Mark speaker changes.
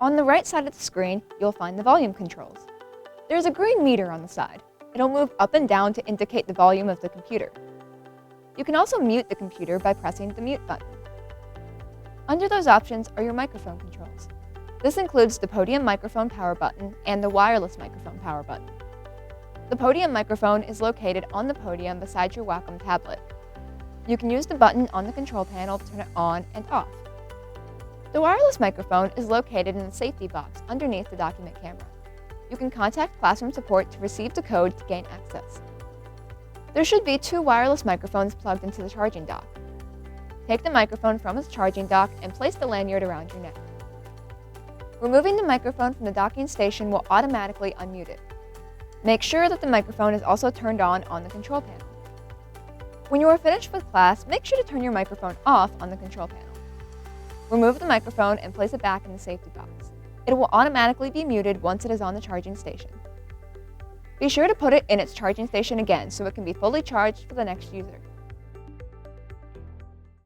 Speaker 1: On the right side of the screen, you'll find the volume controls. There's a green meter on the side. It'll move up and down to indicate the volume of the computer. You can also mute the computer by pressing the mute button. Under those options are your microphone controls. This includes the podium microphone power button and the wireless microphone power button. The podium microphone is located on the podium beside your Wacom tablet. You can use the button on the control panel to turn it on and off. The wireless microphone is located in the safety box underneath the document camera. You can contact classroom support to receive the code to gain access. There should be 2 wireless microphones plugged into the charging dock. Take the microphone from its charging dock and place the lanyard around your neck. Removing the microphone from the docking station will automatically unmute it. Make sure that the microphone is also turned on the control panel. When you are finished with class, make sure to turn your microphone off on the control panel. Remove the microphone and place it back in the safety box. It will automatically be muted once it is on the charging station. Be sure to put it in its charging station again so it can be fully charged for the next user.